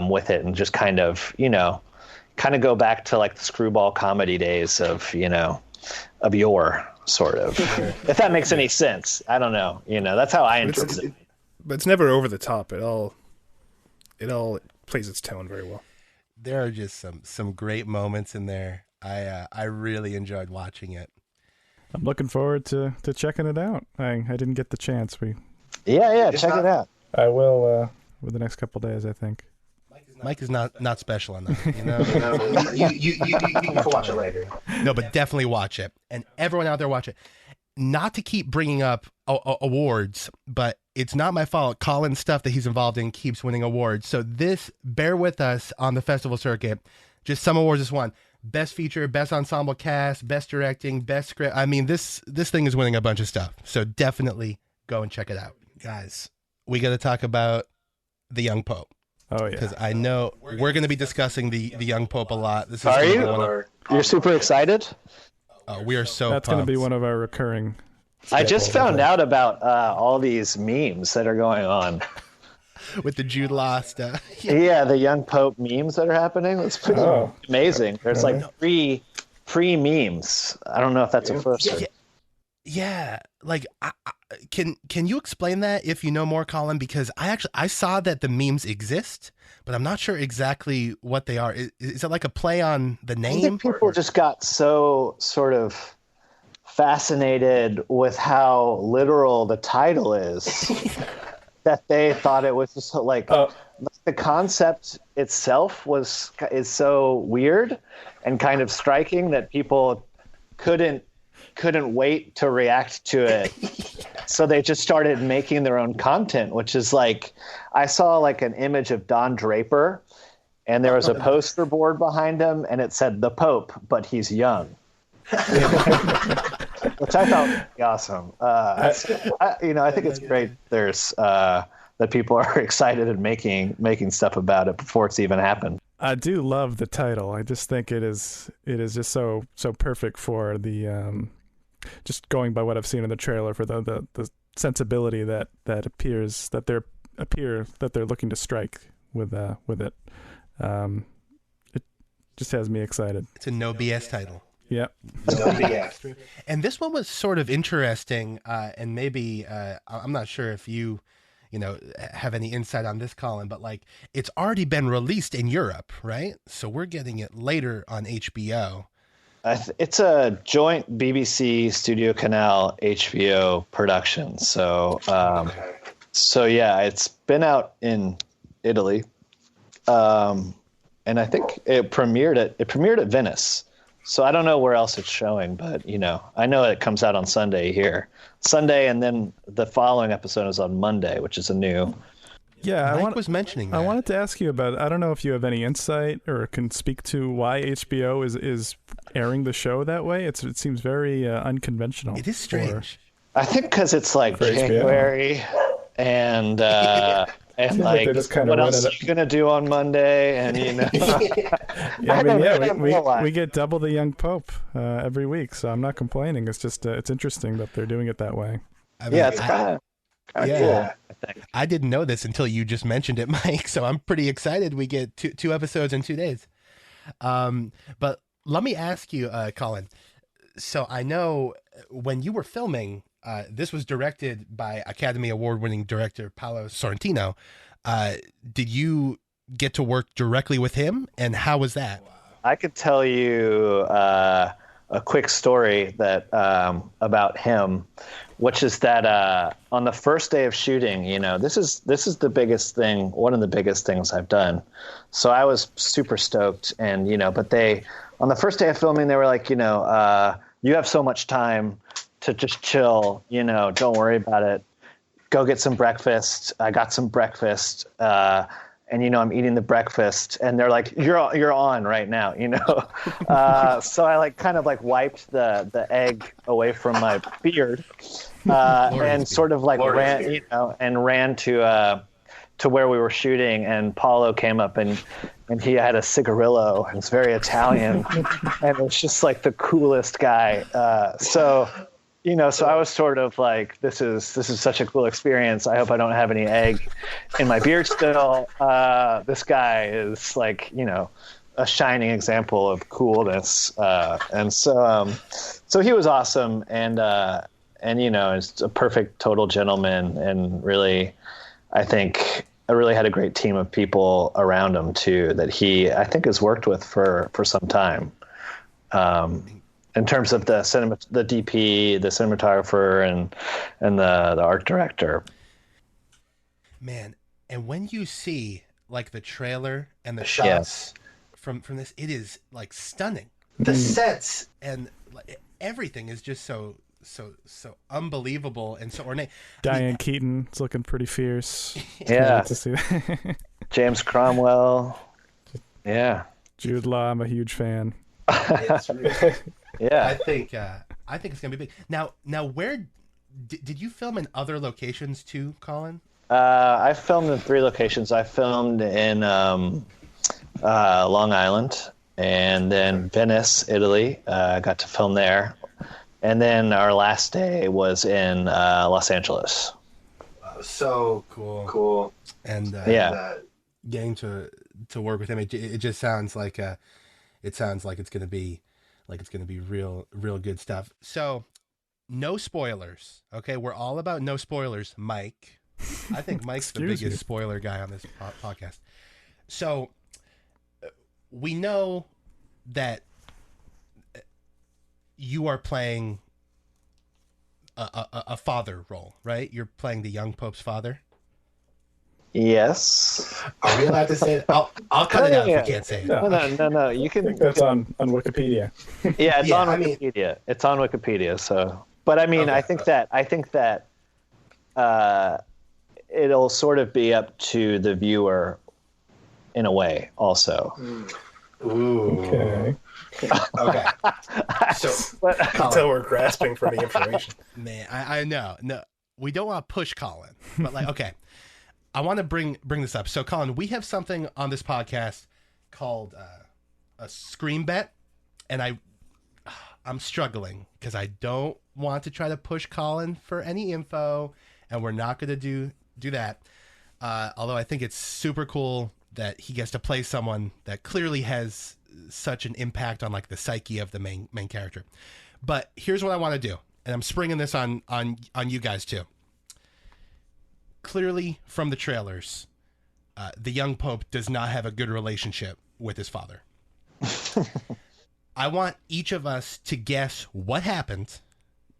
with it, and just kind of go back to the screwball comedy days of of yore, sort of. If that makes any sense. I don't know. That's how I interpret it. But it's never over the top. It all plays its tone very well. There are just some great moments in there. I really enjoyed watching it. I'm looking forward to checking it out. I didn't get the chance. We Yeah, check it out. I will. Over the next couple days, I think. Mike is not special enough, you know. You can watch it later. No, but definitely watch it, and everyone out there watch it. Not to keep bringing up awards, but it's not my fault. Collin's stuff that he's involved in keeps winning awards. So bear with us on the festival circuit. Just some awards this won. Best feature, best ensemble cast, best directing, best script. I mean, this thing is winning a bunch of stuff. So definitely go and check it out. Guys, we got to talk about the Young Pope. Oh, yeah. Because I know we're going to be discussing the Young Pope a lot. This is Are gonna be you? You're super excited? We are so That's going to be pumped. one of our recurring. I just staples, I found think. out about all these memes that are going on. With the Jude Law stuff. Yeah, the Young Pope memes that are happening. It's pretty amazing. There's like three memes. I don't know if that's a first. Yeah, like can you explain that if you know more, Collin? Because I saw that the memes exist, but I'm not sure exactly what they are. Is it like a play on the I name? think people just got so sort of fascinated with how literal the title is that they thought it was just like the concept itself is so weird and kind of striking that people couldn't wait to react to it. So they just started making their own content, which is like, I saw like an image of Don Draper and there was a poster board behind him and it said the Pope, but he's young. Which I thought was awesome. I think it's great there's that people are excited and making stuff about it before it's even happened. I do love the title. I just think it is just so perfect for the just going by what I've seen in the trailer for the sensibility that appears that they're looking to strike with it. It just has me excited. It's a no BS title. Yeah. And this one was sort of interesting, and maybe I'm not sure if you have any insight on this, Collin, but like it's already been released in Europe, right? So we're getting it later on HBO. It's a joint BBC Studio Canal HBO production. So yeah, it's been out in Italy, and I think it premiered at Venice. So I don't know where else it's showing, but I know it comes out on Sunday here. Sunday, and then the following episode is on Monday, which is a new. Yeah, Mike was mentioning that. I wanted to ask you about. I don't know if you have any insight or can speak to why HBO is airing the show that way. It seems very unconventional. It is strange. I think because it's like January, and and like what else are you gonna do on Monday? And we get double the Young Pope every week, so I'm not complaining. It's just it's interesting that they're doing it that way. I mean, it's kind of cool. I think. I didn't know this until you just mentioned it, Mike. So I'm pretty excited. We get two episodes in 2 days. But let me ask you, Collin. So I know when you were filming, this was directed by Academy Award-winning director Paolo Sorrentino. Did you get to work directly with him, and how was that? I could tell you a quick story that about him, which is that on the first day of shooting, this is the biggest thing, one of the biggest things I've done. So I was super stoked, and but on the first day of filming, they were like, you have so much time to just chill, don't worry about it. Go get some breakfast. I got some breakfast, and I'm eating the breakfast, and they're like, "You're on right now," So I kind of wiped the egg away from my beard, and sort of ran to where we were shooting, and Paulo came up and he had a cigarillo, and it's very Italian, and it's just like the coolest guy. So I was sort of like, this is such a cool experience. I hope I don't have any egg in my beard still. This guy is like, a shining example of coolness. And so he was awesome. And is a perfect total gentleman. And really, I think I really had a great team of people around him too, that he, I think, has worked with for some time. In terms of the DP, the cinematographer, and the art director. Man, and when you see like the trailer and the shots from this, it is like stunning. The sets and like, everything is just so unbelievable and so ornate. Diane Keaton is looking pretty fierce. Yeah. To see that. James Cromwell. Yeah. Jude Law, I'm a huge fan. Yeah. I think it's gonna be big. Now, where did you film in other locations too, Collin? I filmed in 3 locations. I filmed in Long Island, and then Venice, Italy. I got to film there, and then our last day was in Los Angeles. So cool. And getting to work with him, it just sounds like it's gonna be real good stuff. So no spoilers, okay? We're all about no spoilers, Mike. I think Mike's the biggest spoiler guy on this podcast. So we know that you are playing a father role, right? You're playing the young Pope's father. Yes. Are we allowed to say it? I'll cut it out if you can't say it. No. You can. I think that's on Wikipedia. Yeah, it's on Wikipedia. It's on Wikipedia. So, but I mean, I think that it'll sort of be up to the viewer, in a way, also. Ooh. Okay. Okay. So I can tell we're grasping for the information. Man, I know. No, we don't want to push Collin, but like, okay, I want to bring this up. So, Collin, we have something on this podcast called a screen bet, and I'm struggling because I don't want to try to push Collin for any info, and we're not going to do that. Although I think it's super cool that he gets to play someone that clearly has such an impact on like the psyche of the main character. But here's what I want to do, and I'm springing this on you guys too. Clearly from the trailers, the young Pope does not have a good relationship with his father. I want each of us to guess what happened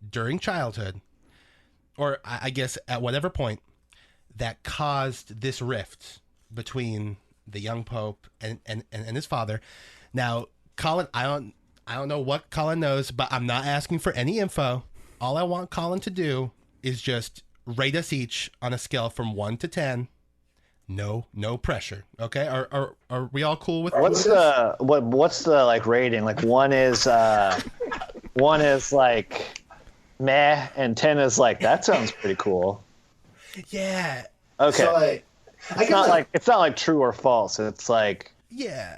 during childhood, or I guess at whatever point, that caused this rift between the young Pope and his father. Now, Collin, I don't know what Collin knows, but I'm not asking for any info. All I want Collin to do is just rate us each on a scale from 1 to 10. No pressure. Okay? Are we all cool with what's this? What's the like rating? Like 1 is like meh, and 10 is like that sounds pretty cool. Yeah. Okay. So, like, it's not like true or false. It's like, yeah,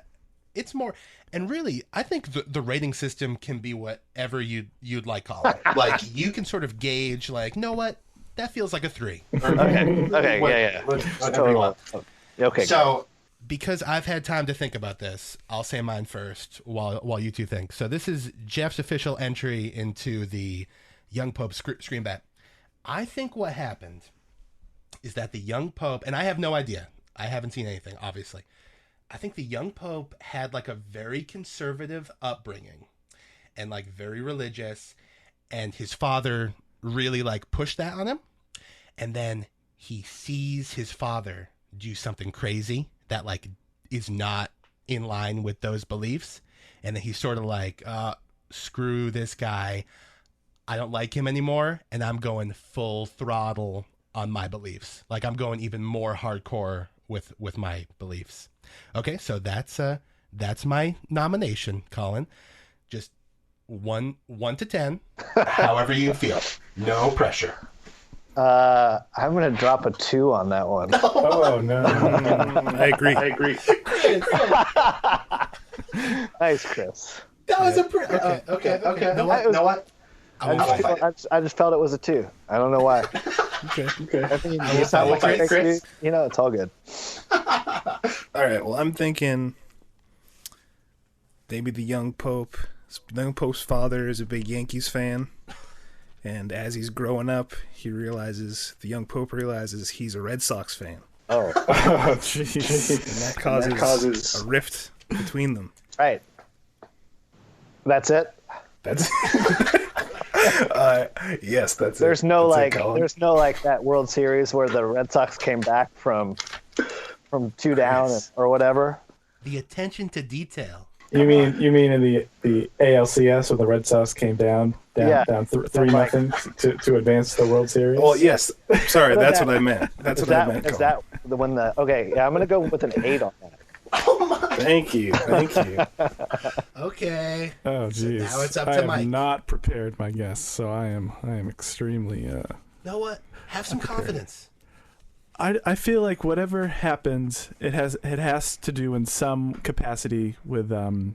it's more, and really, I think the rating system can be whatever you'd like, Collin. Like, you can sort of gauge, like, know what, that feels like a 3. Okay, yeah. Okay. So, because I've had time to think about this, I'll say mine first while you two think. So this is Jeff's official entry into the young Pope screen bet. I think what happened is that the young Pope, and I have no idea, I haven't seen anything, obviously. I think the young Pope had like a very conservative upbringing and like very religious, and his father really like pushed that on him. And then he sees his father do something crazy that like is not in line with those beliefs. And then he's sort of like, screw this guy. I don't like him anymore. And I'm going full throttle on my beliefs. Like I'm going even more hardcore with my beliefs. Okay, so that's my nomination, Collin. Just 1 to 10, however you feel. No pressure. I'm gonna drop a 2 on that one. Oh no. I agree. Nice, Chris. That was a pretty okay. Know what? I just felt it was a 2. I don't know why. Okay. I mean, I will fight Chris. You know, it's all good. All right. Well, I'm thinking maybe the young Pope's father is a big Yankees fan, and as he's growing up, the young Pope realizes he's a Red Sox fan. Oh, Jeez. And that causes a rift between them. right. That's it. That's Yes, that's There's it. no That's it, like, Colin. there's no like that World Series where the Red Sox came back from 2 down or whatever. The attention to detail. You mean in the ALCS when the Red Sox came down Yeah. 3-0 to advance to the World Series? Oh, yes. Sorry, that's what I meant. That's Is what I that meant. is Colin. that the when the okay? Yeah, I'm gonna go with an 8 on that. Thank you. Okay. Oh, geez. now it's up I to have Mike. not prepared my guests, so I am extremely. Know what? Have some confidence. I feel like whatever happens, it has to do in some capacity with the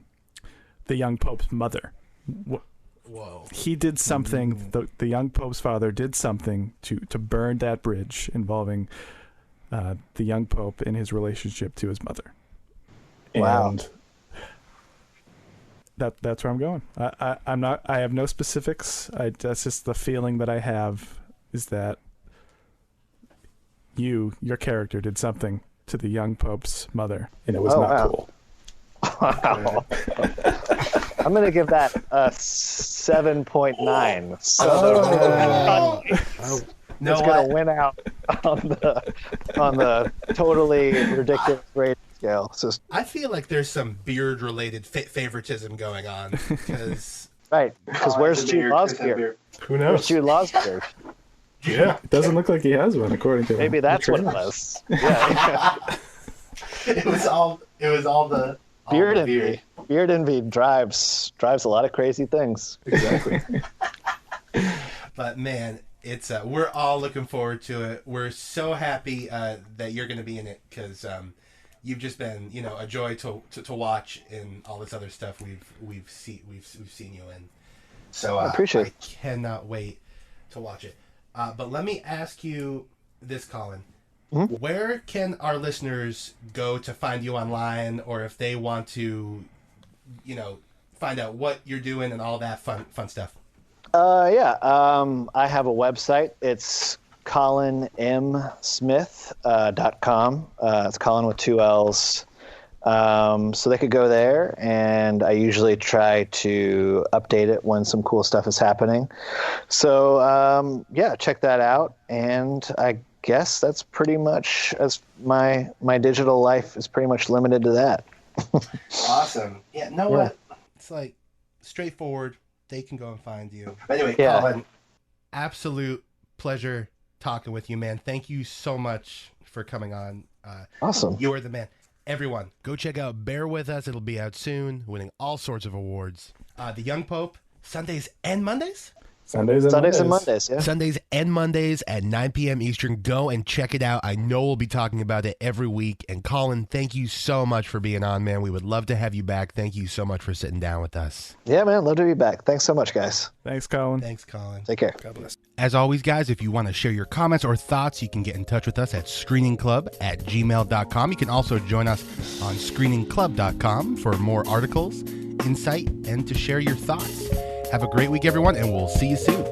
young Pope's mother. Whoa. He did something. The young Pope's father did something to burn that bridge involving the young Pope in his relationship to his mother. Wow. And that's where I'm going. I'm not. I have no specifics. That's just the feeling that I have is that your character did something to the young Pope's mother, and it was Oh, not wow. cool. Wow. I'm gonna give that a 7.9. So No, it's gonna win out on the totally ridiculous rating scale. It's just I feel like there's some beard-related favoritism going on because right, because where's Jude Law's beard? Who Where's knows? Jude Law's beard? Yeah. It doesn't look like he has one, according to Maybe the that's what it trailers. was. Yeah. it was all the Beard all the envy. Beard envy drives a lot of crazy things. Exactly. But man, it's we're all looking forward to it. We're so happy that you're going to be in it because you've just been a joy to watch in all this other stuff we've seen you in. So I appreciate it. I cannot wait to watch it. But let me ask you this, Colin. Mm-hmm. Where can our listeners go to find you online, or if they want to, find out what you're doing and all that fun stuff? I have a website. It's collinmsmith.com. It's Colin with 2 L's. So they could go there, and I usually try to update it when some cool stuff is happening. So check that out. And I guess that's pretty much as my digital life is pretty much limited to that. Awesome. Yeah, know what? It's like straightforward. They can go and find you. Anyway, Yeah. Colin, absolute pleasure talking with you, man. Thank you so much for coming on. Awesome. You're the man. Everyone, go check out Bear With Us. It'll be out soon, winning all sorts of awards. The Young Pope, Sundays and Mondays? Sundays and Mondays. Yeah. Sundays and Mondays at 9 p.m. Eastern. Go and check it out. I know we'll be talking about it every week. And Colin, thank you so much for being on, man. We would love to have you back. Thank you so much for sitting down with us. Yeah, man. Love to be back. Thanks so much, guys. Thanks, Colin. Thanks, Colin. Take care. God bless. As always, guys, if you want to share your comments or thoughts, you can get in touch with us at screeningclub@gmail.com. You can also join us on screeningclub.com for more articles, insight, and to share your thoughts. Have a great week, everyone, and we'll see you soon.